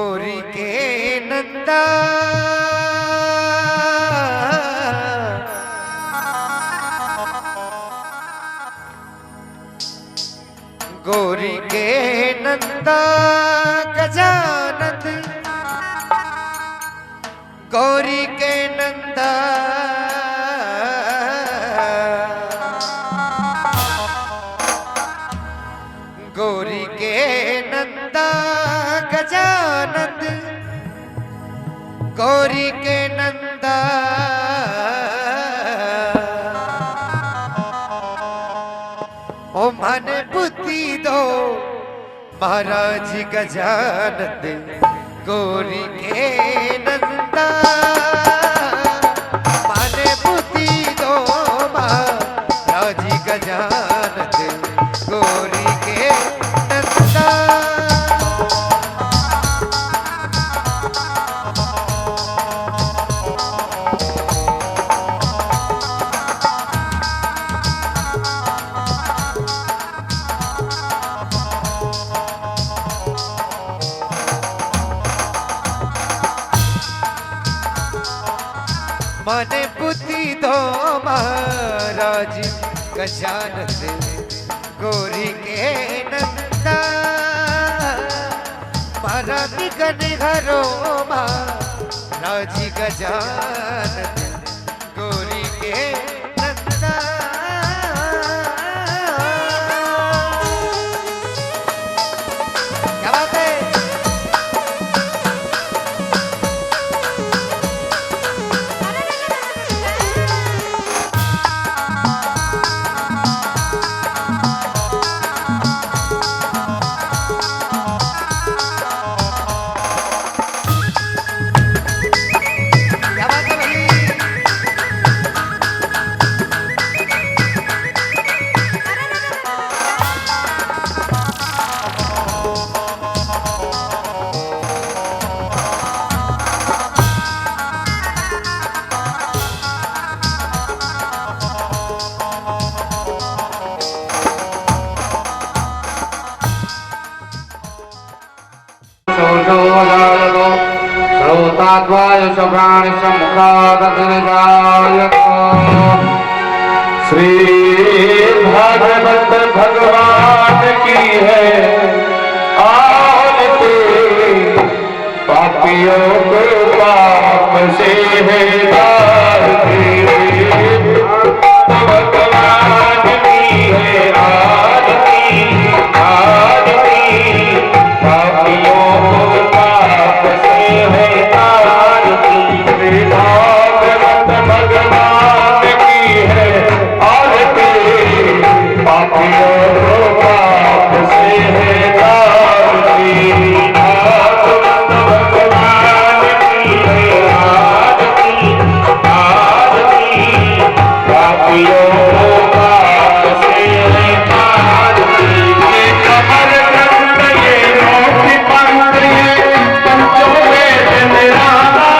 गौरी के नंदा गौरी के नंदा गजानंद गौरी के नंदा गौरी के नंदा गजानंद गौरी के नंदा ओ मन बुद्धि दो महाराज गजानंद गौरी के नंदा मन बुद्धि दो महाराज गजानंद गौरी के नंदा मन बुद्धि दो महाराज गजानंद गौरी के नंदा महाराज घरो महाराज गजानंद गौरी के नंदा क्या बात है। श्री भागवत भगवान की है आरती पापियों को पाप से है भगवान की है आरती आरती पापियों को पाप से है भगवान की है आरती पापियों को पाप से है तारती भगवान की है आरती आरती पापियों को पाप से है तारती ये कमर कंठ ये मोती पंख ये पंचों वेद निराला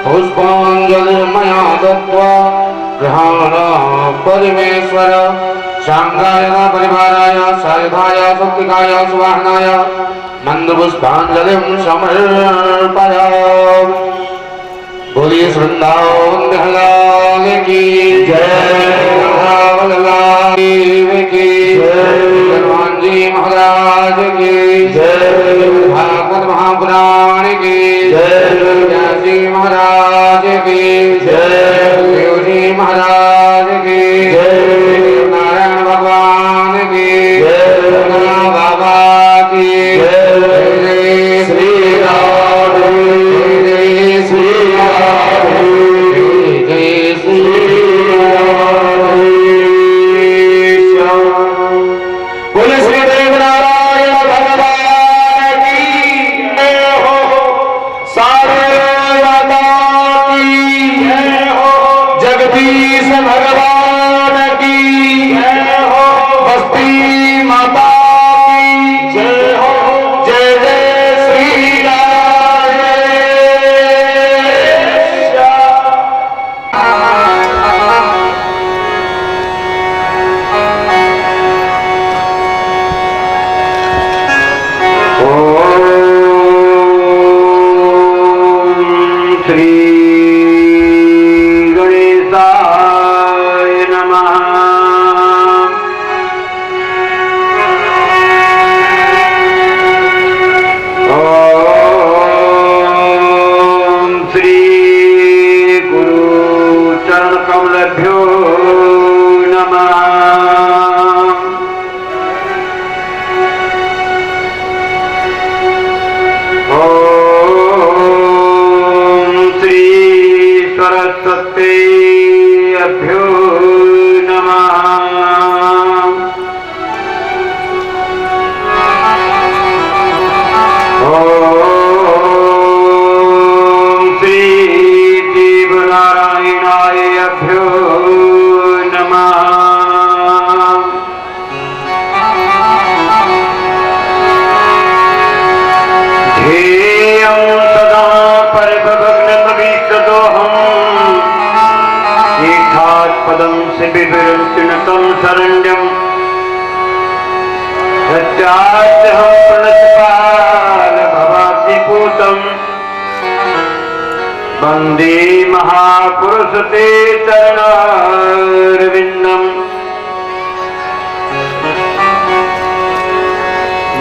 पुष्पाञ्जलिर्मया दत्त्वा गृहाणा परमेश्वर शांगाय परिवाराय सायुधाय शक्तिकाय सुवाहनाय मंदपुष्पाञ्जलिं समर्पयामि। बोलिए वृंदावन बिहारी की जय, वृंदावन की जय, हनुमान जी महाराज की जय, भागवत महापुराण की जय, व्यासी महाराज की जय, देव जी महाराज की जय, नारायण भगवान की जय, बाबा की जय, श्री राधे श्री राधे जय श्री राधे श्याम। बोले श्री देव नारायण भगवान की जय हो, सारे माता की जय हो, जगदीश भगवान की जय हो, बस्ती माता की जय हो, जय जय श्री राधे श्याम। श्री गणेशाय नमः। ओम श्री गुरु चरण कमलभ्यो नमः। सरस्वती अभ्यो नमः। ओम श्री देवनारायणाय अभ्यो नमः। ध्येयं सदा परमभग्नमभीष्टदोहम् पदं से विवृतिनतं शरण्यं सत्यार्थं प्रणतपाल भवासिपूतं वन्दे महापुरुष ते चरणारविन्दम्।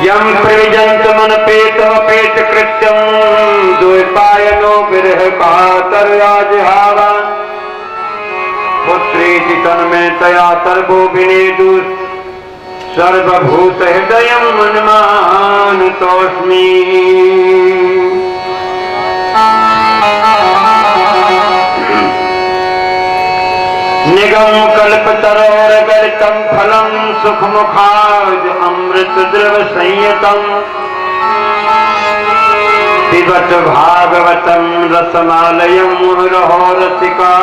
यं प्रविजन्तमनपेतमपेतकृत्यं द्वैपायनो विरहकातर्याजहावा पुत्रेति तन्मे तया सर्वो विनेदु सर्वभूत हृदयं मन्मानतोऽस्मि। निगम कल्पतरोर्गलितं फलं सुखमुखाद अमृत द्रव संयतम् पिबत भागवतं रसमालयं मुहुरहो रसिका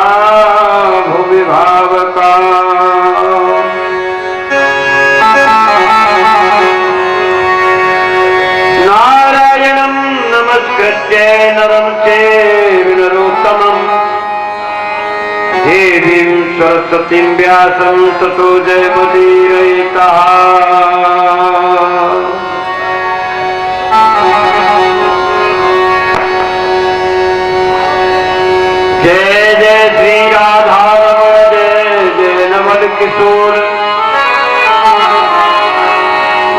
भुवि भावका। नारायणं नमस्कृत्य नरं चैव नरोत्तमं देवीं सरस्वतीं व्यासं ततो जयमुदीरयेतः। जय जय श्री राधा जय जय नवल किशोर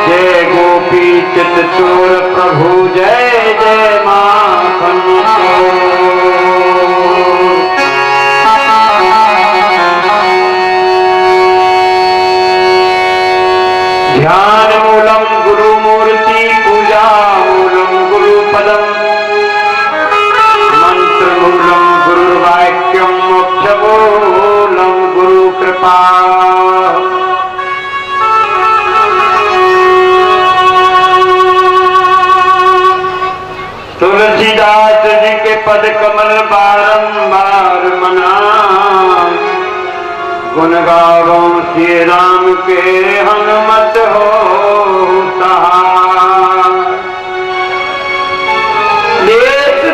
जय गोपी चित चोर प्रभु जय जय माखन ध्यान मूलम गुरु मूर्ति पूजा मूलम गुरु पदम मंत्र मूलम गुरुवाक्यम मोक्ष मूलम गुरु कृपा। तुलसीदास जी के पद कमल बारंबार मना गुण गावो श्री राम के हनुमत हो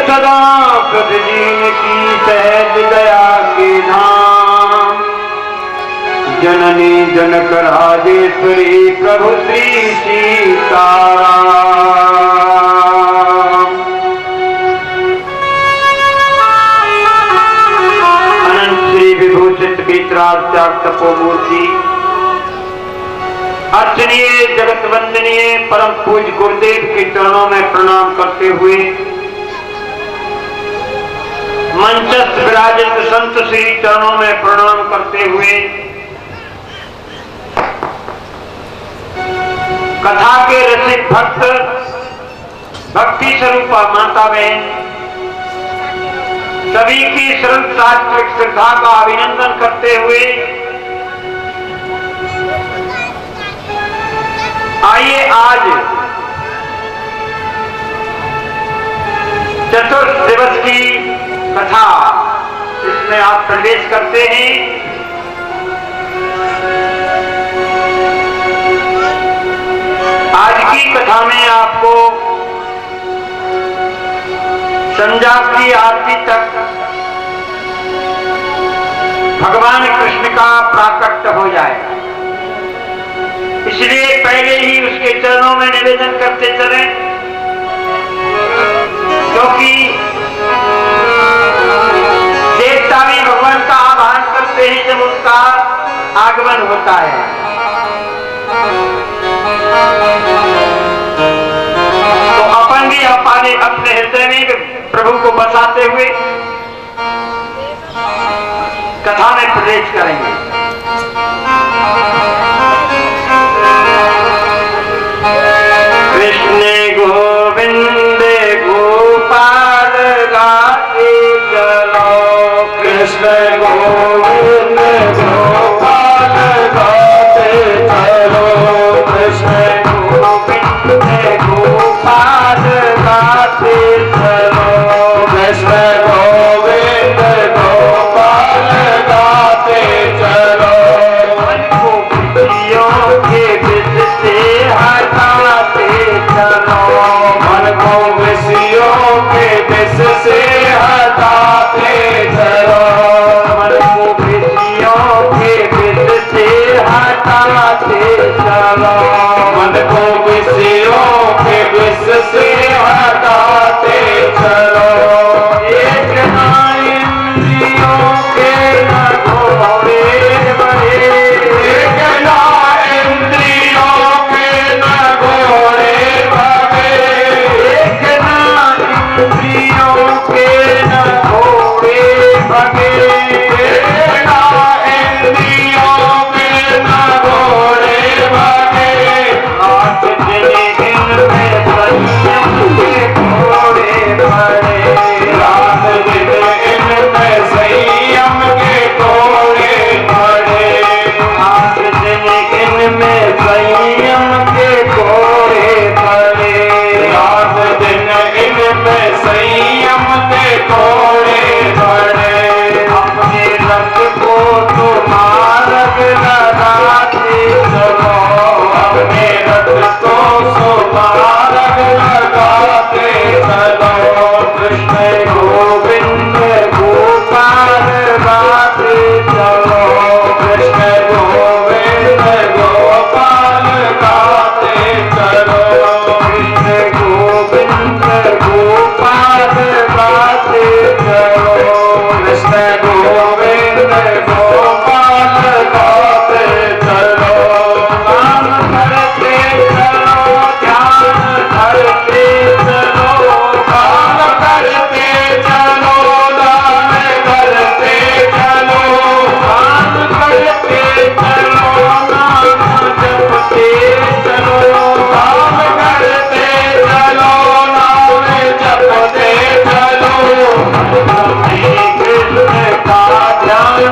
सदा प्रतिदीन की जननी जनक राजेश्वरी प्रभु श्री सीताराम। अनंत श्री विभूषित वितराग त्याग तपोमूर्ति अर्चनीय जगत वंदनीय परम पूज्य गुरुदेव के चरणों में प्रणाम करते हुए मंचस्थ विराजित संत श्री चरणों में प्रणाम करते हुए कथा के रसिक भक्त भक्ति स्वरूपा माता बहन सभी की सरल सात्विक श्रद्धा का अभिनंदन करते हुए आइए आज चतुर्थ दिवस की कथा इसमें आप प्रवेश करते हैं। आज की कथा में आपको संध्या की आरती तक भगवान कृष्ण का प्राकट्य हो जाए, इसलिए पहले ही उसके चरणों में निवेदन करते चले, क्योंकि देवता भी भगवान का आह्वान करते हैं जब उनका आगमन होता है। तो अपन भी अपने हृदय में प्रभु को बसाते हुए कथा में प्रवेश करेंगे। कृष्ण गोविंद गोपाल गाते चलो, कृष्ण गोविंद गोपाल गाते चलो, कृष्ण गोविंद गोपाल गाते चलो, कृष्ण गोविंद गोपाल गाते चलो। मन को खुशियों के विष से हटाते चलो, मन को खुशियों के विष से हटाते चलो, मन को खुशियों के विष से हटाते चलो, मन को खुशियों के विष से हटाते चलो। एक ना इंद्रियों के न घोड़े बड़े, एक ना इंद्रियों के न घोड़े बड़े, एक ना इंद्रियों के न घोड़े भगे, एक ना इंद्रियों के न घोड़े भगे। आठ दिन इनमें संयम के घोड़े पड़े, रात दिन इनमें संयम के घोड़े पड़े, आठ दिन इनमें संयम के घोड़े पड़े, रात दिन इनमें संयम के घोड़े पड़े। अपने रथ को तो मार्ग लगाते चलो, अपने रथ को सो मार्ग लगाते चलो, कृष्ण गोविंद गोपाल गाते चलो, कृष्ण गोविंद गोपाल गाते चलो, कृष्ण गोविंद गोपाल गाते चलो, कृष्ण गोविंद गोपाल गाते चलो। काम करते चलो, ध्यान धरते चलो, काम करते चलो, दान करते चलो, काम करते चलो, नाम जपते चलो, काम करते चलो, नाम जपते चलो। कृष्ण का ध्यान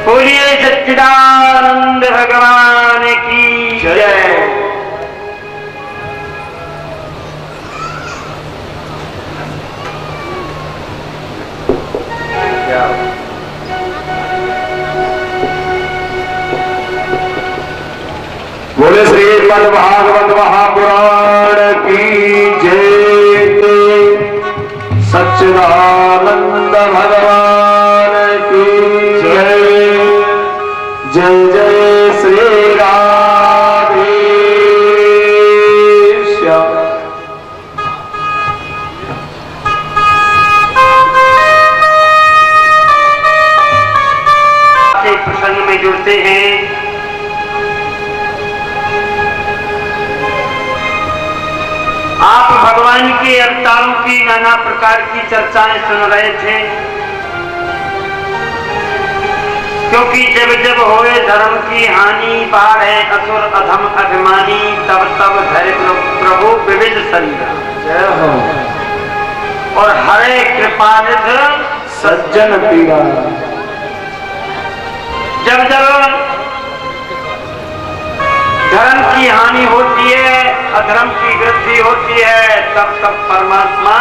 बोलिए सच्चिदानंद भगवान की जय। बोले श्रीमद् भागवत महापुराण की जय। सच्चिदानंद भगवान की जय। जय जय श्री राधे श्याम। प्रसंग में जुड़ते हैं। आप भगवान के अवतारों की नाना प्रकार की चर्चाएं सुन रहे थे, क्योंकि जब जब होए धर्म की हानि, बाढ़ है असुर अधम अभिमानी, तब तब धरे प्रभु विविध शरीर। जय हो। और हरे कृपानिध सज्जन पीड़ा। जब जब धर्म की हानि होती है, अधर्म की वृद्धि होती है, तब तब परमात्मा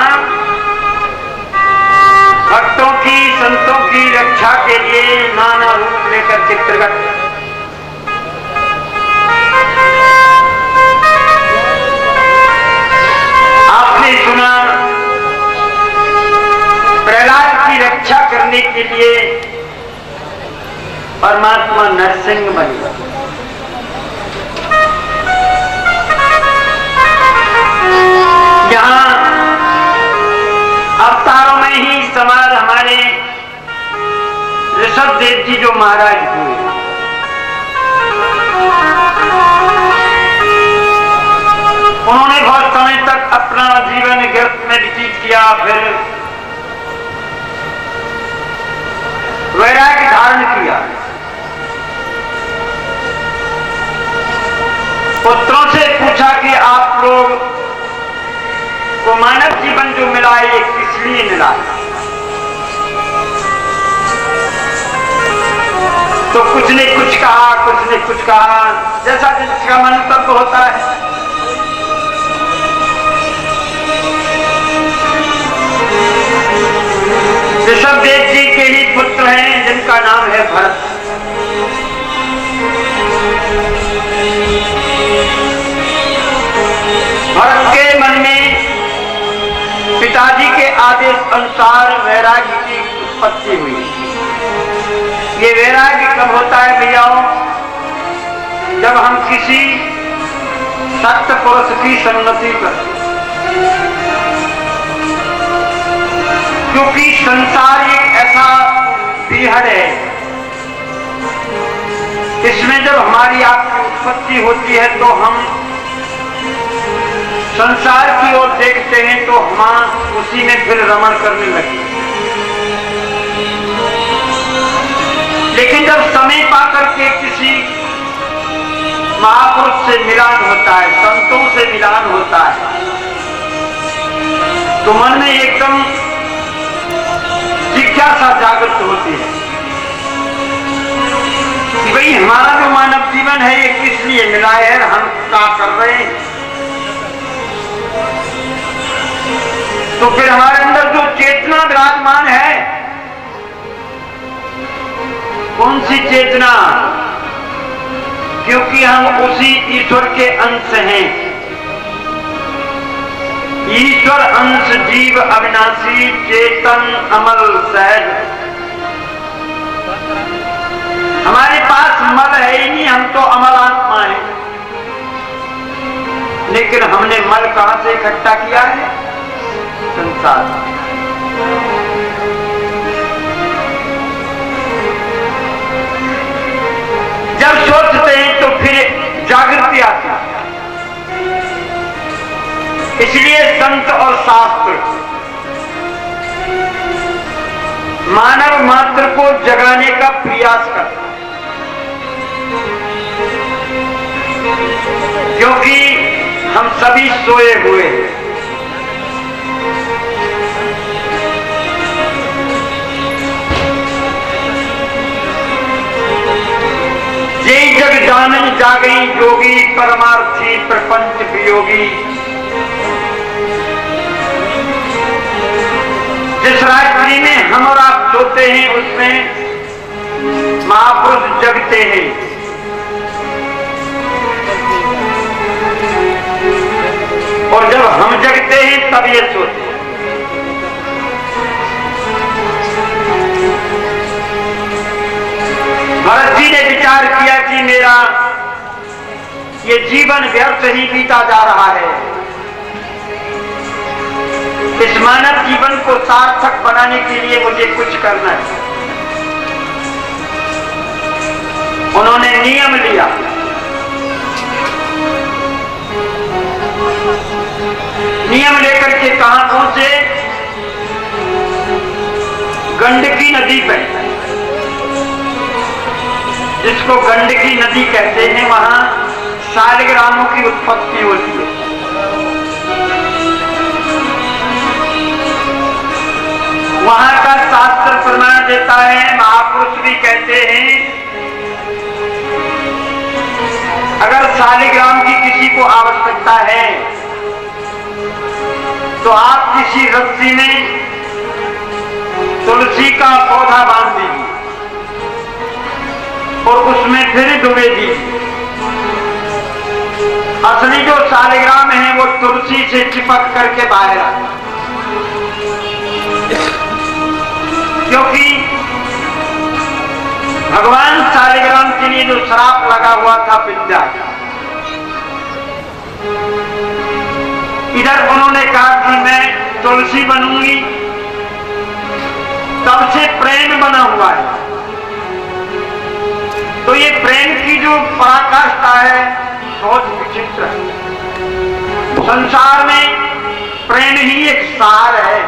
भक्तों की, संतों की रक्षा के लिए नाना रूप लेकर के प्रकट। आपने सुना प्रहलाद की करने के लिए परमात्मा नरसिंह बने। यहाँ अवतारों में ही समाज हमारे ऋषभ देव जी जो महाराज हुए, उन्होंने बहुत समय तक अपना जीवन गिरफ्त में व्यतीत किया, फिर वैराग्य धारण किया। पुत्रों से पूछा कि आप लोग को मानव जीवन जो मिला है ये किस लिए मिला है? तो कुछ ने कुछ कहा, कुछ ने कुछ कहा, जैसा जिसका मंतव्य होता है। ऋषभ देव जी के ही पुत्र हैं जिनका नाम है भरत। भरत के मन में पिताजी के आदेश अनुसार वैराग्य की उत्पत्ति हुई। ये वैराग्य कब होता है भैयाओं? जब हम किसी सत्य पुरुष की संगति करते, क्योंकि संसार एक ऐसा बीहड़ है, इसमें जब हमारी आपकी उत्पत्ति होती है तो हम संसार की ओर देखते हैं तो हम उसी में फिर रमण करने लगते हैं। लेकिन जब समय पाकर के किसी महापुरुष से मिलान होता है, संतों से मिलान होता है, तो मन में एकदम जिज्ञासा जागृत होती है कि भाई हमारा जो मानव जीवन है ये किस लिए मिला है, हम क्या कर रहे हैं। तो फिर हमारे अंदर जो चेतना विराजमान है, कौन सी चेतना? क्योंकि हम उसी ईश्वर के अंश हैं। ईश्वर अंश जीव अविनाशी चेतन अमल सहज। हमारे पास मल है ही नहीं, हम तो अमल आत्मा है। लेकिन हमने मल कहां से इकट्ठा किया है? संसार। जब सोचते हैं तो फिर जागृति आती है। इसलिए संत और शास्त्र मानव मात्र को जगाने का प्रयास करते हैं, क्योंकि हम सभी सोए हुए हैं। जय जग जानन जागई योगी परमार्थी प्रपंच वियोगी। जिस रात्रि में हम और आप सोते हैं उसमें महापुरुष जगते हैं। और जब हम जगते हैं तब ये सोते हैं। भरत जी ने विचार किया कि मेरा ये जीवन व्यर्थ ही बीता जा रहा है, इस मानव जीवन को सार्थक बनाने के लिए मुझे कुछ करना है। उन्होंने नियम लिया। नियम लेकर के कहां पहुंचे? गंडकी नदी पर, जिसको गंडकी नदी कहते हैं, वहां शालिग्रामों की उत्पत्ति होती है। वहां का शास्त्र प्रमाण देता है, महापुरुष भी कहते हैं, अगर शालिग्राम की किसी को आवश्यकता है तो आप किसी रस्सी में तुलसी का पौधा बांध दीजिए और उसमें फिर डुबे दीजिए। असली जो शालिग्राम है वो तुलसी से चिपक करके बाहर आता, क्योंकि श्राप लगा हुआ था विद्या का। इधर उन्होंने कहा कि मैं तुलसी बनूंगी, तब से प्रेम बना हुआ है। तो ये प्रेम की जो पराकाष्ठा है सोच विचित्र है। संसार में प्रेम ही एक सार है।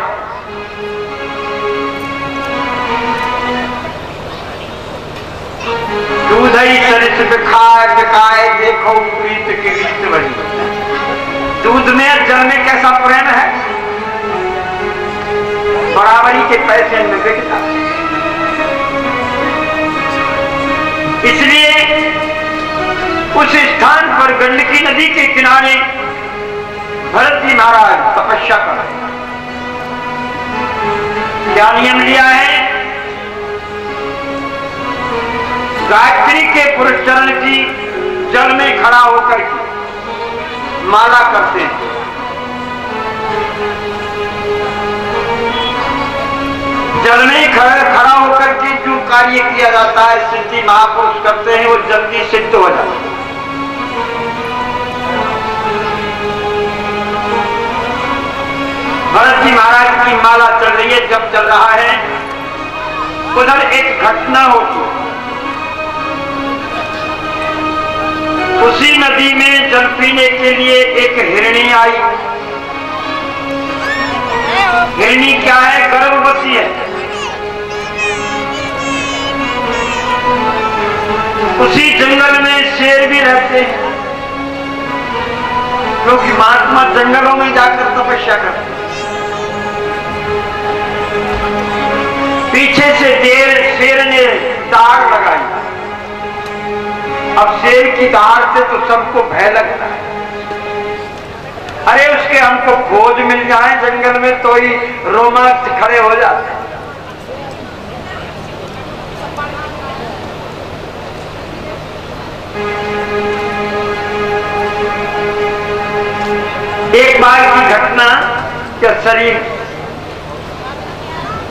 दूध ही सरिस बिखाए बिकाए देखो प्रीत के रीत बनी। दूध में और जल में कैसा प्रेम है, बराबरी के पैसे में बिकता। इसलिए उस स्थान पर गंडकी नदी के किनारे भरत जी महाराज तपस्या कर रहे हैं। क्या नियम लिया है? गायत्री के पुरस्चरण की जल में खड़ा होकर माला करते हैं। जल में खड़ा होकर के जो कार्य किया जाता है सिद्धि महापुरुष करते हैं, वो जल्दी सिद्ध हो जाता है। भरत जी महाराज की माला चल रही है, जब चल रहा है उधर एक घटना होती। उसी नदी में जल पीने के लिए एक हिरणी आई। हिरणी क्या है? गर्भवती है। उसी जंगल में शेर भी रहते हैं, क्योंकि महात्मा जंगलों में जाकर तपस्या करते हैं। पीछे से शेर ने दाग लगाई। अब शेर की दाढ़ से तो सबको भय लगता है। अरे उसके हमको खोज मिल जाए जंगल में तो ही रोमांच खड़े हो जाते हैं। एक बार की घटना क्या शरीर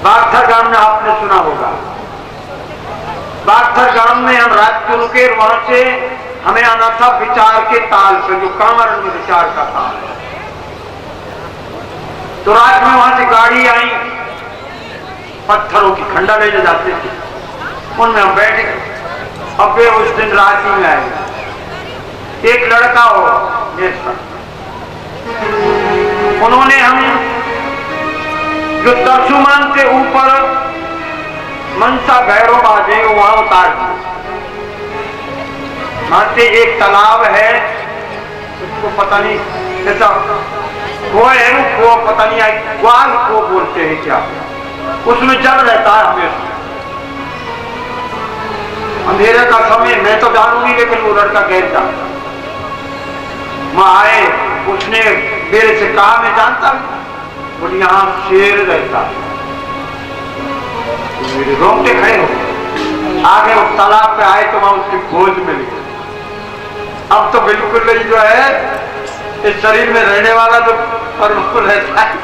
बागथर गांव में आपने सुना होगा। बागथर गांव में हम रात को रुके, वहां से हमें आना था विचार के ताल पे, जो कामरण में विचार का ताल है। तो रात में वहां से गाड़ी आई, पत्थरों की खंडा ले जाते थे, उनमें हम बैठ गए। अब वे उस दिन रात ही में आए। एक लड़का हो उन्होंने हम जो तरसुमान के ऊपर मनसा भैरव बाजे वहां उतार दिया। वहां से एक तालाब है, उसको पता नहीं कैसा वो है, वो पता नहीं ग्वाल को बोलते हैं क्या, उसमें जल रहता है हमेशा। अंधेरे का समय मैं तो जानूंगी, लेकिन वो लड़का गैर जानता। वहां आए, उसने मेरे से कहा मैं जानता हूं, बोले यहां शेर रहता। मेरे रोंगटे खड़े हो। आगे वो तालाब पे आए तो वहां उसकी खोज मिली। अब तो बिल्कुल नहीं जो है इस शरीर में रहने वाला जो परमात्मा रहता है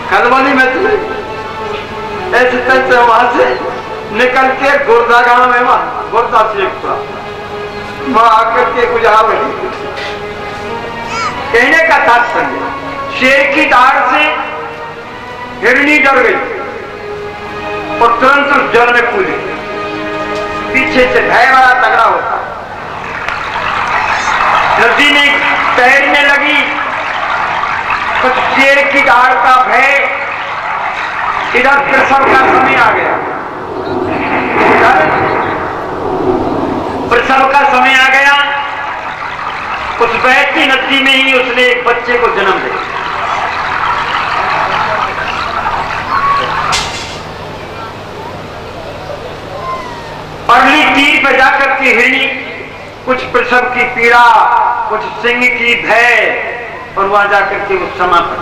खलबली में तो ऐसे तैसे वहां से निकल के गुर्दा गांव है, वहां गुर्दा शेखपुरा, वहां आकर के गुजार रही। कहने का तात्पर्य, शेर की दाढ़ से हिरणी डर गई और तुरंत उस जल में कूदी। पीछे से भय बड़ा तगड़ा होता। नदी में तैरने लगी, कुछ शेर की दाढ़ का भय। इधर प्रसव का समय आ गया। प्रसव का समय आ गया। उस बहती नदी में ही उसने एक बच्चे को जन्म दिया। परली तीर पर जाकर के हिरणी कुछ प्रसव की पीड़ा, कुछ सिंह की भय, और वहां जाकर के वो समापन।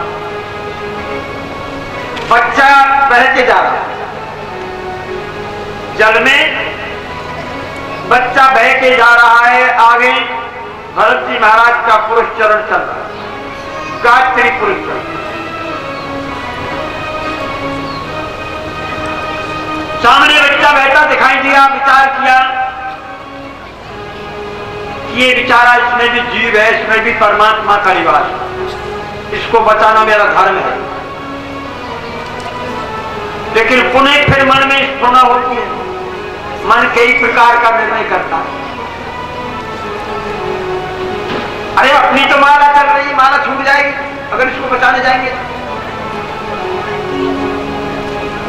बच्चा बह के जा रहा जल में, बच्चा बह के जा रहा है। आगे भरत जी महाराज का पुरुष चरण चल रहा है, गायत्री पुरुष चरण। सामने बच्चा बहता दिखाई दिया। विचार किया ये बेचारा, इसमें भी जीव है, इसमें भी परमात्मा का निवास है, इसको बचाना मेरा धर्म है। लेकिन पुनः फिर मन में स्फुरना होती है, मन कई प्रकार का निर्णय करता है। अरे अपनी तो माला चल रही, माला छूट जाएगी अगर इसको बचाने जाएंगे।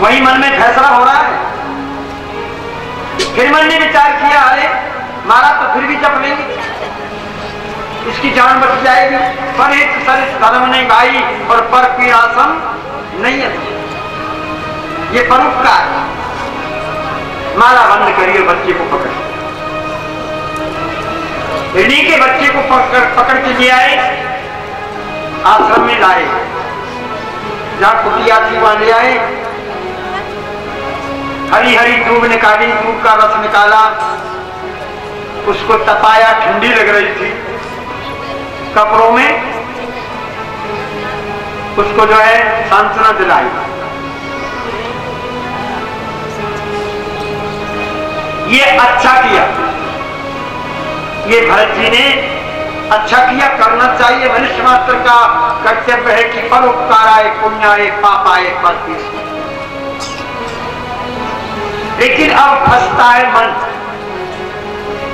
वही मन में फैसला हो रहा है। फिर मन ने विचार किया, अरे माला तो फिर भी जप लेंगे, इसकी जान बच जाएगी। पर सरित धर्म नहीं भाई और पर पीड़ासम नहीं है, ये परोपकार है। माला बंद करिए, बच्चे को पकड़, इन्हीं के बच्चे को पकड़ के ले आए, आश्रम में लाए, जहां कुटिया थी वहां ले आए। हरी हरी दूब निकाली, दूब का रस निकाला, उसको तपाया, ठंडी लग रही थी, कपड़ों में उसको जो है सांत्वना दिलाई। ये अच्छा किया, ये भरत जी ने अच्छा किया, करना चाहिए। मनुष्य मात्र का कर्तव्य है कि परोपकाराय पुण्याय पापाय परपीस। लेकिन अब फंसता है मन,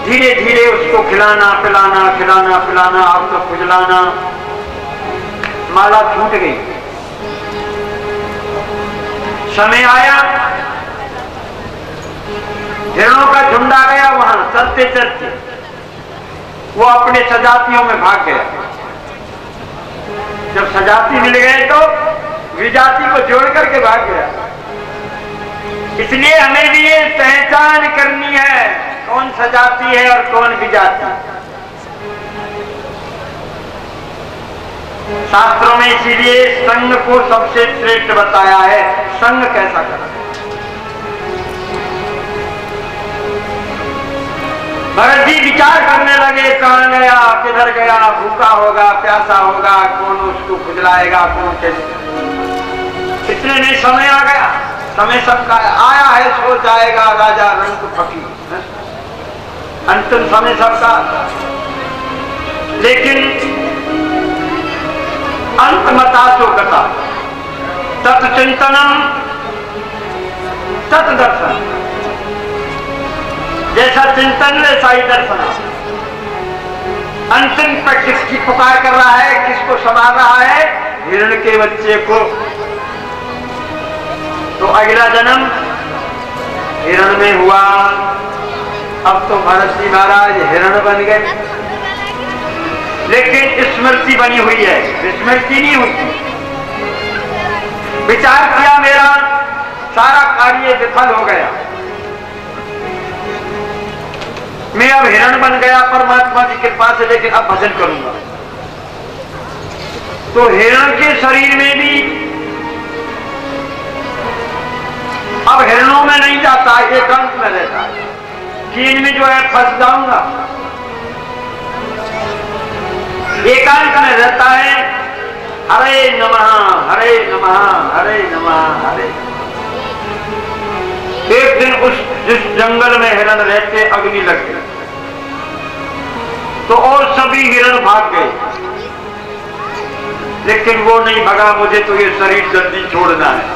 धीरे धीरे उसको खिलाना पिलाना, खिलाना पिलाना, अब तो खुजलाना, माला छूट गई। समय आया, हिरणों का झुंड आ गया, वहां चलते चलते वो अपने सजातियों में भाग गया। जब सजाती मिल गए तो विजाति को जोड़ करके भाग गया। इसलिए हमें भी ये पहचान करनी है, कौन सजाती है और कौन विजाति। शास्त्रों में इसीलिए संघ को सबसे श्रेष्ठ बताया है। संघ कैसा करना। भरत जी विचार करने लगे, कहां गया, किधर गया, भूखा होगा, प्यासा होगा, कौन उसको खुजलाएगा, कौन कैसे। इतने में समय आ गया, समय सबका आया है, सो जाएगा राजा रंग फकीर, अंतिम समय सबका। लेकिन अंत मतासो कथा तत्चिंतनम तत्दर्शन, जैसा चिंतन वैसा ही दर्शन। अंतिम पर किसकी पुकार कर रहा है, किसको संभाल रहा है, हिरण के बच्चे को। तो अगला जन्म हिरण में हुआ। अब तो भरत जी महाराज हिरण बन गए, लेकिन स्मृति बनी हुई है, स्मृति नहीं हुई। विचार किया, मेरा सारा कार्य विफल हो गया, मैं अब हिरण बन गया परमात्मा की कृपा से, लेकिन अब भजन करूंगा। तो हिरण के शरीर में भी अब हिरणों में नहीं जाता, एकांत में रहता है कि इनमें जो है फंस जाऊंगा। एकांत में रहता है, हरे नमः हरे नमः हरे नमः हरे। एक दिन जिस जंगल में हिरण रहते अग्नि लग गई, तो और सभी हिरण भाग गए, लेकिन वो नहीं भगा। मुझे तो ये शरीर जल्दी छोड़ना है।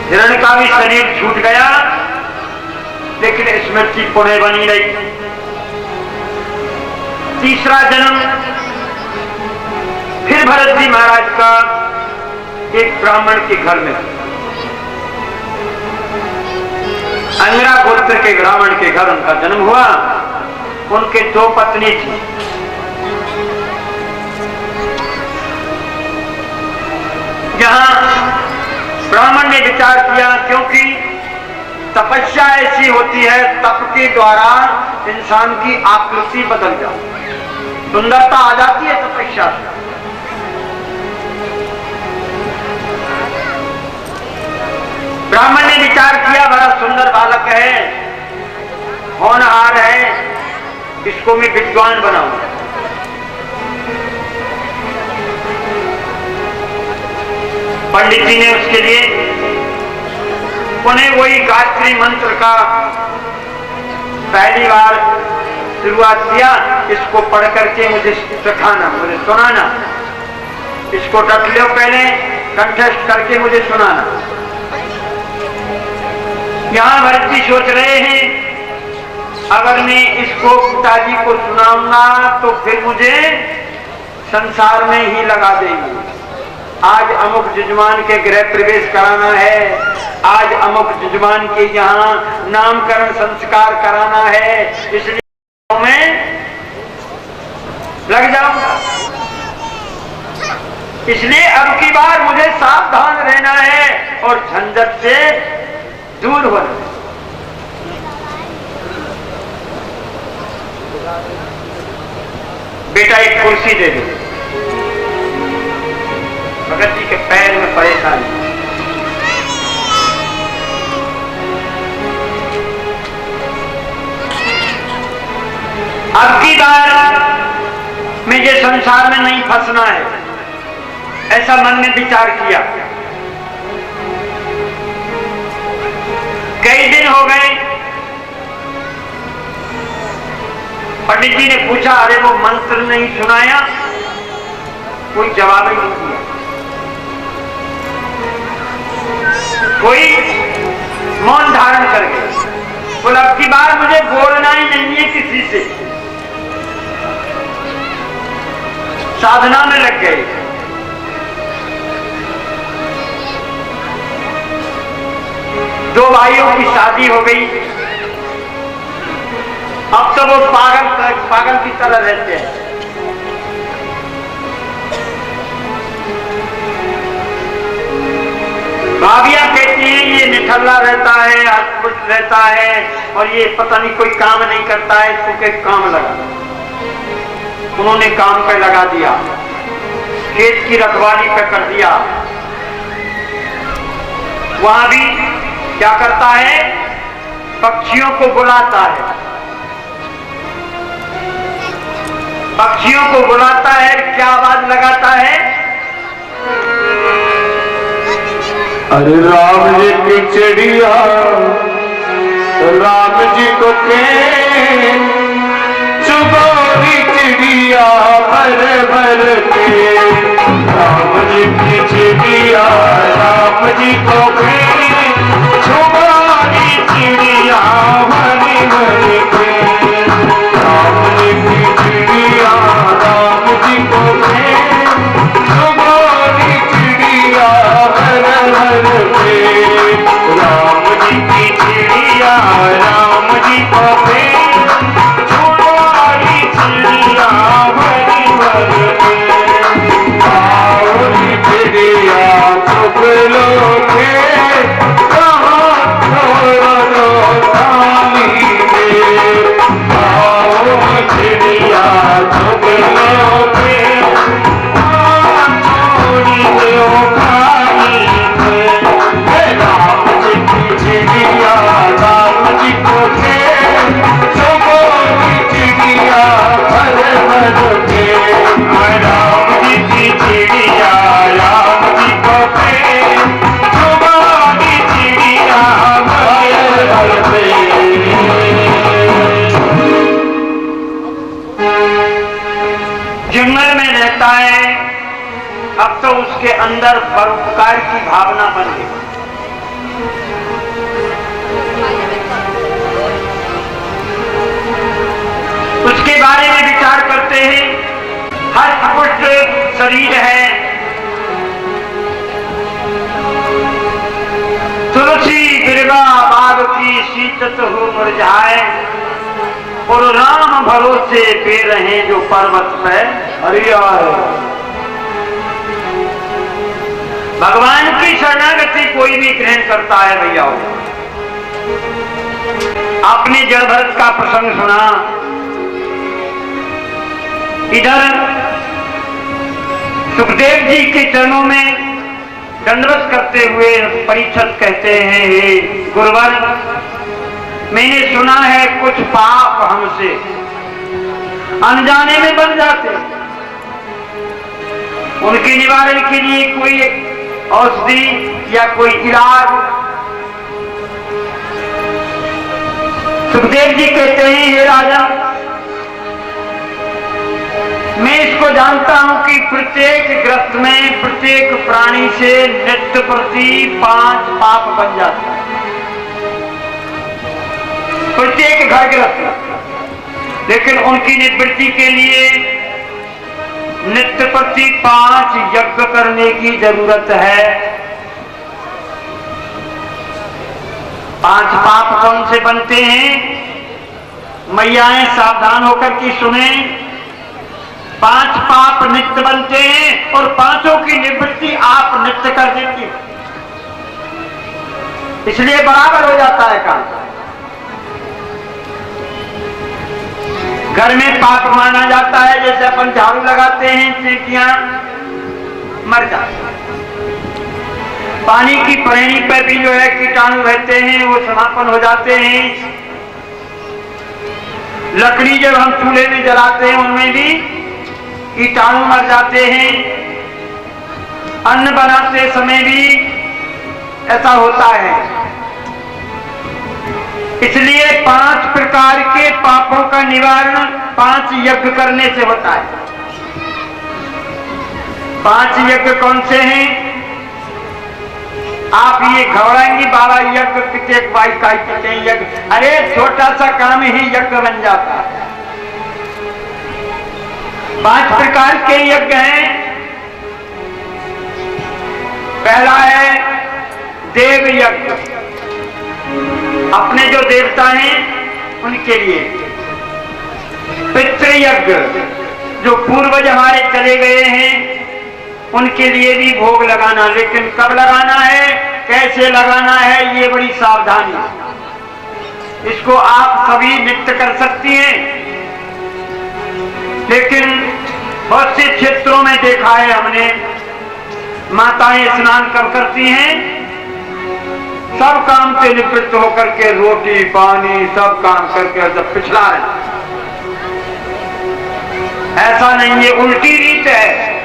हिरण का भी शरीर छूट गया, लेकिन स्मृति पुनः बनी रही। तीसरा जन्म फिर भरत जी महाराज का एक ब्राह्मण के घर में, अंगरा गोत्र के ब्राह्मण के घर उनका जन्म हुआ। उनके 2 पत्नी थी। जहां ब्राह्मण ने विचार किया, क्योंकि तपस्या ऐसी होती है, तप के द्वारा इंसान की आकृति बदल जाती, सुंदरता आ जाती है तपस्या से। ब्राह्मण ने विचार किया, बड़ा सुंदर बालक है, होनहार है, इसको मैं विद्वान बनाऊंगा। पंडित जी ने उसके लिए उन्हें वही गायत्री मंत्र का पहली बार शुरुआत किया, इसको पढ़ करके मुझे सिखाना, मुझे सुनाना, इसको रख लो पहले, कंठस्थ करके मुझे सुनाना। यहाँ भरत जी सोच रहे हैं अगर मैं इसको पिताजी को सुनाऊंगा तो फिर मुझे संसार में ही लगा देंगे। आज अमुक जजमान के गृह प्रवेश कराना है, आज अमुक जजमान के यहाँ नामकरण संस्कार कराना है, इसलिए मैं लग जाऊंगा। इसलिए अब की बार मुझे सावधान रहना है और झंझट से दूर होना। बेटा एक कुर्सी दे दो। भगत जी के पैर में परेशानी। अब की बार मुझे संसार में नहीं फंसना है, ऐसा मन में विचार किया। कई दिन हो गए, पंडित जी ने पूछा, अरे वो मंत्र नहीं सुनाया? कोई जवाब ही नहीं दिया। कोई मौन धारण कर गया। बोला अब की बार मुझे बोलना ही नहीं है किसी से। साधना में लग गए। दो भाइयों की शादी हो गई। अब तो वो पागल की तरह रहते हैं। भाभियां कहती हैं ये निठल्ला रहता है, अस्पुट रहता है और ये पता नहीं कोई काम नहीं करता है, इसको के काम लगा। उन्होंने काम पे लगा दिया, खेत की रखवाली पे कर दिया। वहां भी क्या करता है, पक्षियों को बुलाता है, पक्षियों को बुलाता है। क्या आवाज लगाता है? अरे राम जी की चिड़िया राम जी को के चुगोरी चिड़िया भर भर के। राम जी की चिड़िया राम जी को के चुगोरी चिड़िया भर भर के। राम जी की चिड़िया राम जी को के चुगोरी चिड़िया भर भर के। राम जी की चिड़िया राम जी को के चुगोरी चिड़िया भर भर के। आओरी चिड़िया चुग लो के कहाँ छोड़ दो थाली में। आओ चिड़िया चुग लो के कहाँ छोड़ी दो खाली में। राम जी की चिड़िया राम जी को के चुगोरी चिड़िया भर भर के। राम जी की चिड़िया राम जी को के चुगोरी चिड़िया भर भर के। जंगल में रहता है, अब तो उसके अंदर परोपकार की भावना बन गई। उसके बारे में विचार करते हैं, हष्ट-पुष्ट शरीर है, तुलसी बिरगा बाग की शीतत हो मुरझाए और राम भरोसे पे रहे जो पर्वत पे हरिया। भगवान की शरणागति कोई भी ग्रहण करता है भैया। आपने जड़ भरत का प्रसंग सुना। इधर सुखदेव जी के चरणों में दंडवत करते हुए परीक्षित कहते हैं, हे गुरुवर, मैंने सुना है कुछ पाप हमसे अनजाने में बन जाते, उनके निवारण के लिए कोई औषधि या कोई इलाज। सुखदेव जी कहते हैं, हे राजा, मैं इसको जानता हूं कि प्रत्येक ग्रस्त में प्रत्येक प्राणी से नित्य प्रति 5 पाप बन जाते हैं। प्रत्येक घर ग्रस्त, लेकिन उनकी निवृत्ति के लिए नित्य प्रति 5 यज्ञ करने की जरूरत है। 5 पाप कौन से बनते हैं? मैयाएं सावधान होकर की सुने। 5 पाप नित्य बनते हैं और 5ओं की निवृत्ति आप नित्य कर देती हो, इसलिए बराबर हो जाता है काम। घर में पाप माना जाता है, जैसे अपन झाड़ू लगाते हैं, चींटियां मर जाती हैं। पानी की परेणी पर भी जो है कीटाणु रहते हैं, वो समापन हो जाते हैं। लकड़ी जब हम चूल्हे में जलाते हैं, उनमें भी कीटाणु मर जाते हैं। अन्न बनाते समय भी ऐसा होता है। इसलिए 5 प्रकार के पापों का निवारण 5 यज्ञ करने से होता है। 5 यज्ञ कौन से हैं? आप ये घबराएंगी, बाबा यज्ञ कितने बाई का यज्ञ, अरे छोटा सा काम ही यज्ञ बन जाता है। 5 प्रकार के यज्ञ हैं। पहला है देव यज्ञ, अपने जो देवता हैं उनके लिए। पितृ यज्ञ, जो पूर्वज हमारे चले गए हैं उनके लिए भी भोग लगाना, लेकिन कब लगाना है, कैसे लगाना है, ये बड़ी सावधानी। इसको आप सभी नित्य कर सकती हैं, लेकिन बहुत से क्षेत्रों में देखा है हमने, माताएं स्नान कब करती हैं, सब काम से निवृत्त होकर के रोटी पानी सब काम करके जब पिछला है। ऐसा नहीं, ये उल्टी रीत है।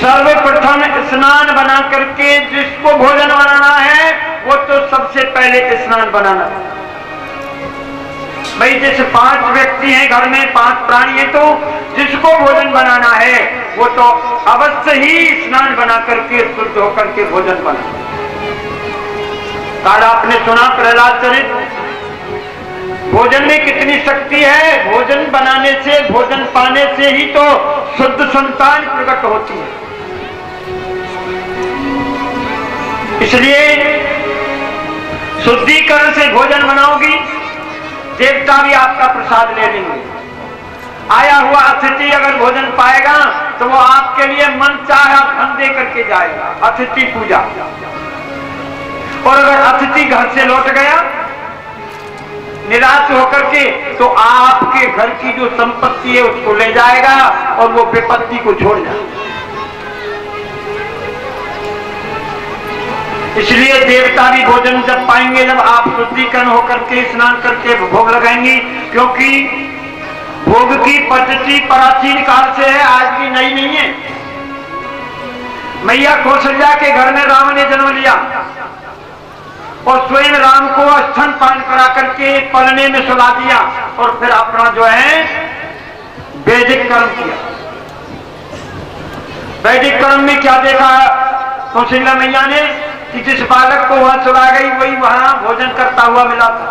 सर्वप्रथम स्नान बना करके जिसको भोजन बनाना है, वो तो सबसे पहले स्नान बनाना है। भाई जैसे 5 व्यक्ति हैं घर में, 5 प्राणी हैं, तो जिसको भोजन बनाना है वो तो अवश्य ही स्नान बना करके शुद्ध होकर के भोजन बना। काल आपने सुना प्रहलाद चरित, भोजन में कितनी शक्ति है। भोजन बनाने से, भोजन पाने से ही तो शुद्ध संतान प्रकट होती है। इसलिए शुद्धिकरण से भोजन बनाओगी, देवता भी आपका प्रसाद ले लेंगे। आया हुआ अतिथि अगर भोजन पाएगा तो वो आपके लिए मन चाहा धन दे करके जाएगा, अतिथि पूजा। और अगर अतिथि घर से लौट गया निराश होकर के, तो आपके घर की जो संपत्ति है उसको ले जाएगा और वो विपत्ति को छोड़ जाएगा। इसलिए देवता भी भोजन जब पाएंगे जब आप शुद्धिकरण होकर के स्नान करके भोग लगाएंगे, क्योंकि भोग की पद्धति प्राचीन काल से है, आज की नई नहीं है। मैया कौशल्या के घर में राम ने जन्म लिया और स्वयं राम को स्तनपान करा करके पलने में सुला दिया और फिर अपना जो है वैदिक कर्म किया। वैदिक कर्म में क्या देखा कौशल्या मैया ने कि जिस बालक को वहां सुला गई वही वहां भोजन करता हुआ मिला था।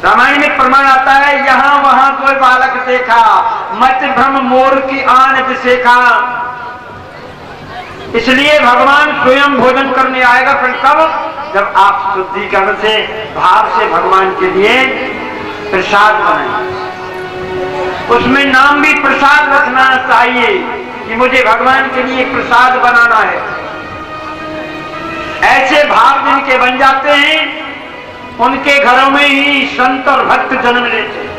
रामायण में प्रमाण आता है, यहां वहां कोई बालक देखा, मत भ्रम मोर की आन दिसेखा। इसलिए भगवान स्वयं भोजन करने आएगा। फिर कब? जब आप शुद्धिकरण से भाव से भगवान के लिए प्रसाद बनाएंगे। उसमें नाम भी प्रसाद रखना चाहिए कि मुझे भगवान के लिए प्रसाद बनाना है। ऐसे भाव जिनके बन जाते हैं उनके घरों में ही संत और भक्त जन्म लेते हैं।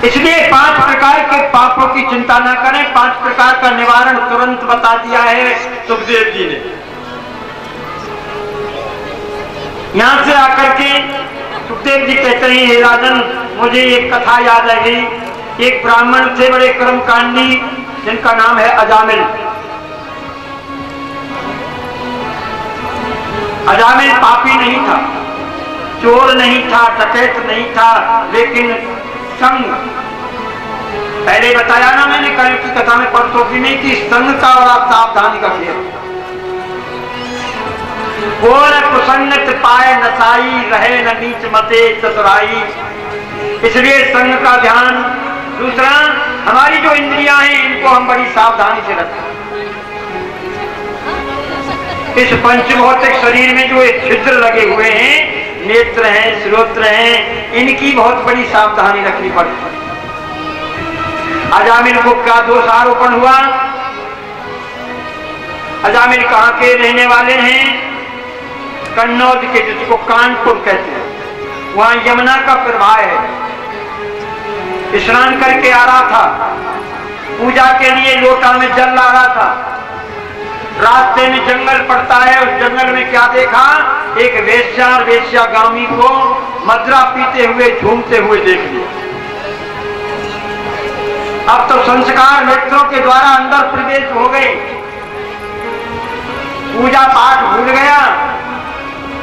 इसलिए 5 प्रकार के पापों की चिंता न करें। 5 प्रकार का निवारण तुरंत बता दिया है सुखदेव जी ने। यहां से आकर के सुखदेव जी कहते हैं, हे राजन, मुझे एक कथा याद आ गई। एक ब्राह्मण थे बड़े कर्मकांडी, जिनका नाम है अजामिल। अजामिल पापी नहीं था, चोर नहीं था, डकैत नहीं था, लेकिन संग, पहले बताया ना मैंने कल की कथा में परसों की नहीं, कि संग का और आप सावधानी का खेल। कोन कुसंगत पाए नसाई, रहे न नीच मते चतुराई। इसलिए संग का ध्यान। दूसरा, हमारी जो इंद्रियां हैं इनको हम बड़ी सावधानी से रखें। इस पंचभौतिक शरीर में जो एक छिद्र लगे हुए हैं, नेत्र हैं, श्रोत्र हैं, इनकी बहुत बड़ी सावधानी रखनी पड़ती है। अजामिल को क्या दोष आरोपण हुआ? अजामिल कहां के रहने वाले हैं? कन्नौज के, जिसको कानपुर कहते हैं। वहां यमुना का प्रवाह है। स्नान करके आ रहा था, पूजा के लिए लोटा में जल ला रहा था। रास्ते में जंगल पड़ता है, उस जंगल में क्या देखा? एक वेश्या और वेश्यागामी को मदरा पीते हुए झूमते हुए देख लिया। अब तो संस्कार नेत्रों के द्वारा अंदर प्रवेश हो गए, पूजा पाठ भूल गया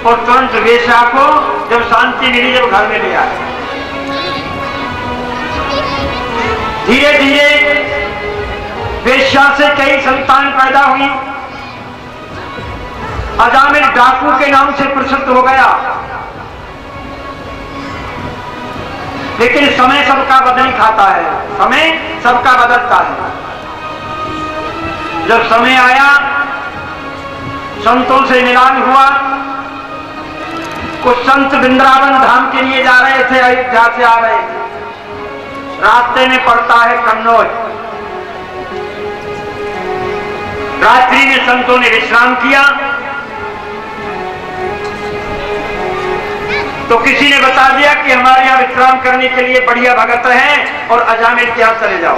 और तुरंत वेश्या को जब शांति मिली, जब घर में ले आया। धीरे धीरे वेश्या से कई संतान पैदा हुई। अजामिल डाकू के नाम से प्रसिद्ध हो गया। लेकिन समय सबका बदल खाता है, समय सबका बदलता है। जब समय आया, संतों से मिलान हुआ। कुछ संत वृंदावन धाम के लिए जा रहे थे, अयोध्या से आ रहे थे। रास्ते में पड़ता है कन्नौज। रात्रि में संतों ने विश्राम किया तो किसी ने बता दिया कि हमारे यहाँ विश्राम करने के लिए बढ़िया भगत हैं और अजामिल के यहाँ चले जाओ।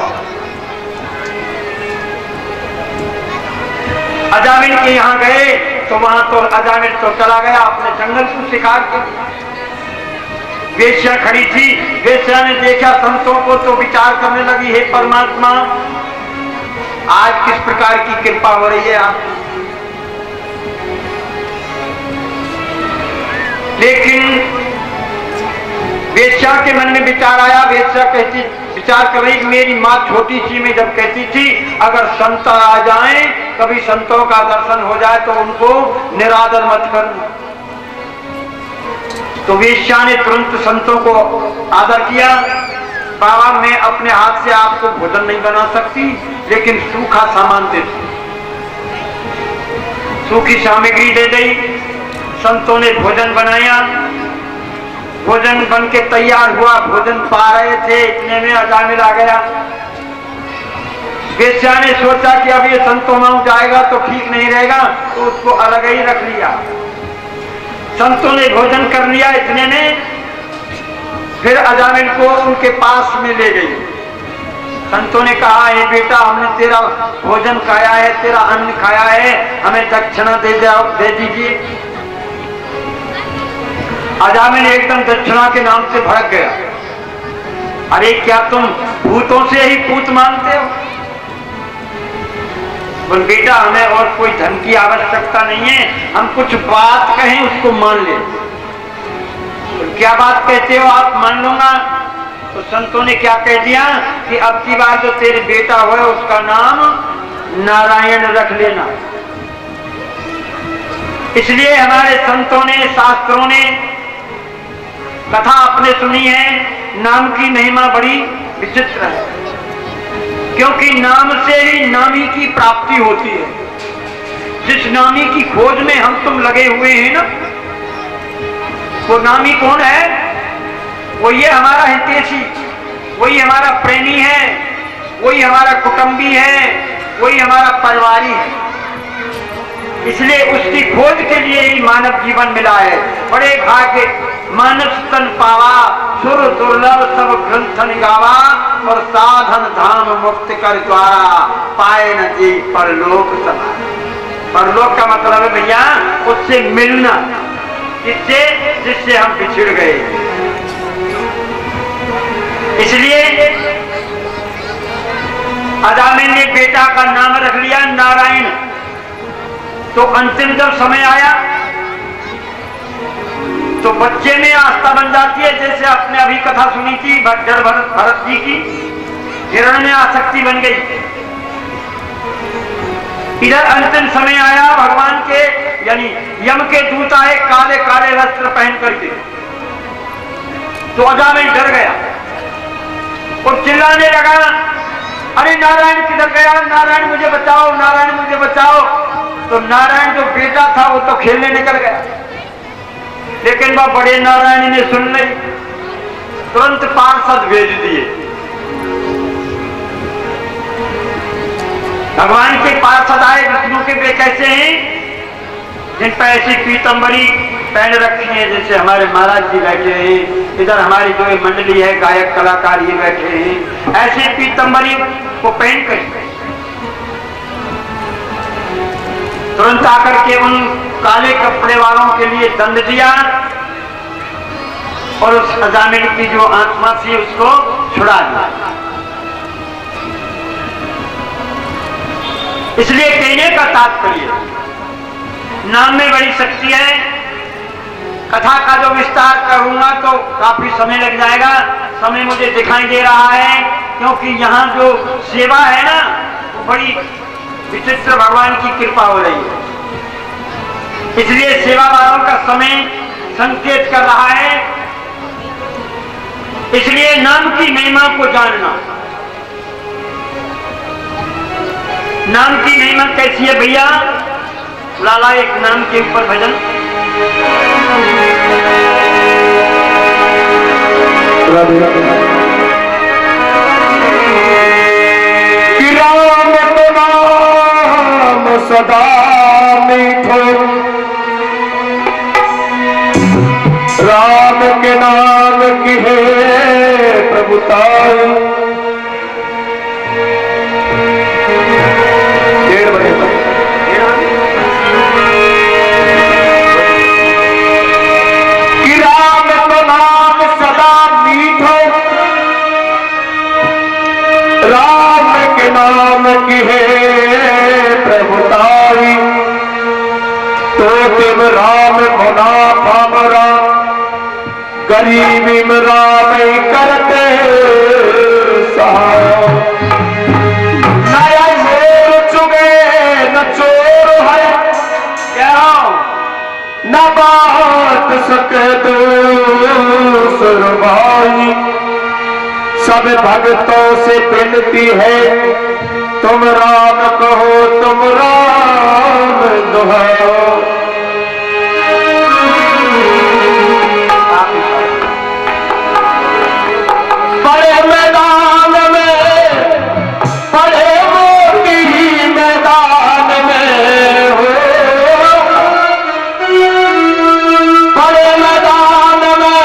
अजामिल के यहाँ गए तो वहां तो अजामिल तो चला गया अपने जंगल को शिकार के। वेश्या खड़ी थी। वेश्या ने देखा संतों को तो विचार करने लगी, हे परमात्मा, आज किस प्रकार की कृपा हो रही है आप। लेकिन वेश्या के मन में विचार आया। वेश्या कहती, विचार कर रही, मेरी माँ छोटी सी में जब कहती थी अगर संत आ जाएं, कभी संतों का दर्शन हो जाए तो उनको निरादर मत करना। तो वेश्या ने तुरंत संतों को आदर किया। बाबा, मैं अपने हाथ से आपको भोजन नहीं बना सकती, लेकिन सूखा सामान दे दूं। सूखी सामग्री दे दी। संतों ने भोजन बनाया। भोजन बन के तैयार हुआ। भोजन पा रहे थे, इतने में अजामिल आ गया। वेश्या ने सोचा कि अब ये संतों में जाएगा तो ठीक नहीं रहेगा, तो उसको अलग ही रख लिया। संतों ने भोजन कर लिया। इतने में फिर अजामिल को उनके पास में ले गई। संतों ने कहा, हे बेटा, हमने तेरा भोजन खाया है, तेरा अन्न खाया है, हमें दक्षिणा दे दीजिए। अजामिल एकदम दक्षिणा के नाम से भड़क गया। अरे क्या तुम भूतों से ही पूत मानते हो? बोल, बेटा, हमें और कोई धन की आवश्यकता नहीं है, हम कुछ बात कहें उसको मान ले। क्या बात कहते हो आप? मान लूंगा। तो संतों ने क्या कह दिया कि अब की बार जो तेरे बेटा हुआ उसका नाम नारायण रख लेना। इसलिए हमारे संतों ने, शास्त्रों ने कथा आपने सुनी है, नाम की महिमा बड़ी विचित्र है, क्योंकि नाम से ही नामी की प्राप्ति होती है। जिस नामी की खोज में हम तुम लगे हुए हैं ना, वो नामी कौन है? वो ये हमारा हितैषी, वही हमारा प्रेमी है, वही हमारा कुटुंबी है, वही हमारा परिवारी है। इसलिए उसकी खोज के लिए ही मानव जीवन मिला है। बड़े भाग्य मानस तन पावा, सुर दुर्लभ सब ग्रंथन गावा, और साधन धाम मुक्त कर द्वारा, पाए न जी परलोक समा। परलोक का मतलब है भैया उससे मिलना, जिससे हम बिछड़ गए। इसलिए अजामिल ने बेटा का नाम रख लिया नारायण। तो अंतिम जब समय आया, तो बच्चे में आस्था बन जाती है। जैसे आपने अभी कथा सुनी थी भरत जी की, हिरण में आसक्ति बन गई। इधर अंतिम समय आया, भगवान के यानी यम के दूत आए काले काले वस्त्र पहन करके, तो अजामिल डर गया और चिल्लाने लगा, अरे नारायण किधर गया, नारायण मुझे बचाओ, नारायण मुझे बचाओ। तो नारायण जो बेटा था वो तो खेलने निकल गया, लेकिन वह बड़े नारायण ने सुन ली, तुरंत पार्षद भेज दिए। भगवान के पार्षद आए, विष्णु के वे कैसे हैं, जिन पर ऐसी पीतंबरी पहन रखी है, जैसे हमारे महाराज जी बैठे हैं, इधर हमारी जो मंडली है गायक कलाकार ये बैठे हैं, ऐसी पीतंबरी को पहन कर तुरंत आकर के उन काले कपड़े वालों के लिए दंड दिया और उस अजामिल की जो आत्मा थी उसको छुड़ा दिया। इसलिए कहने का तात्पर्य, नाम में बड़ी शक्ति है। कथा का जो विस्तार करूंगा तो काफी समय लग जाएगा, समय मुझे दिखाई दे रहा है, क्योंकि यहाँ जो सेवा है ना वो बड़ी विचित्र भगवान की कृपा हो रही है। इसलिए सेवा वालों का समय संकेत कर रहा है। इसलिए नाम की महिमा को जानना। नाम की महिमा कैसी है भैया? लाला एक नाम के ऊपर भजन। कि राम तो नाम सदा मीठो, राम के नाम की है प्रभुताई। नाम की है प्रभुताई, तो तिम राम मुना पामरा, गरीबी में राम करते सहाय। नया मोर चुगे न चोर है, न बात सके दूसर भाई। सब भक्तों से विनती है, तुम राम कहो, तुम राम दुहाओ। बड़े मैदान में, बड़े मोती मैदान में हो, बड़े मैदान में,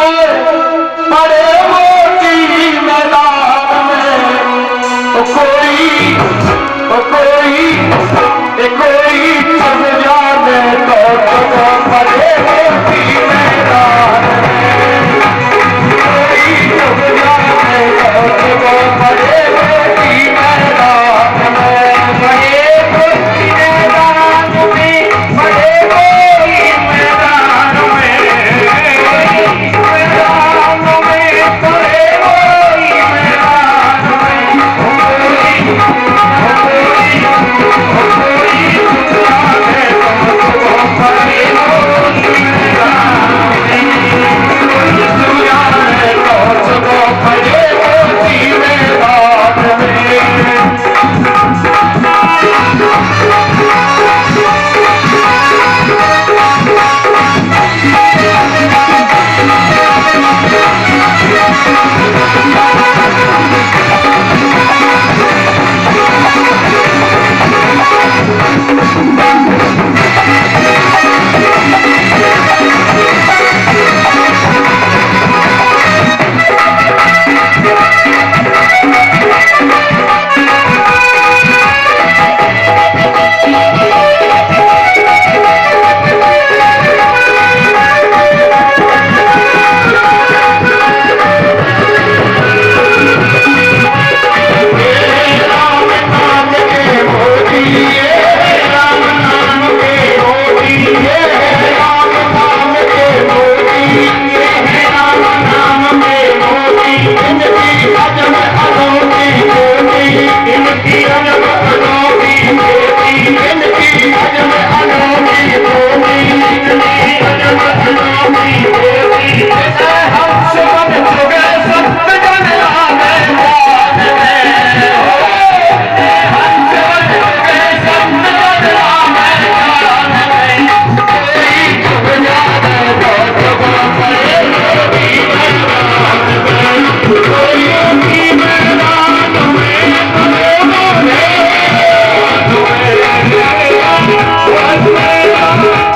बड़े मोती मैदान में, कोई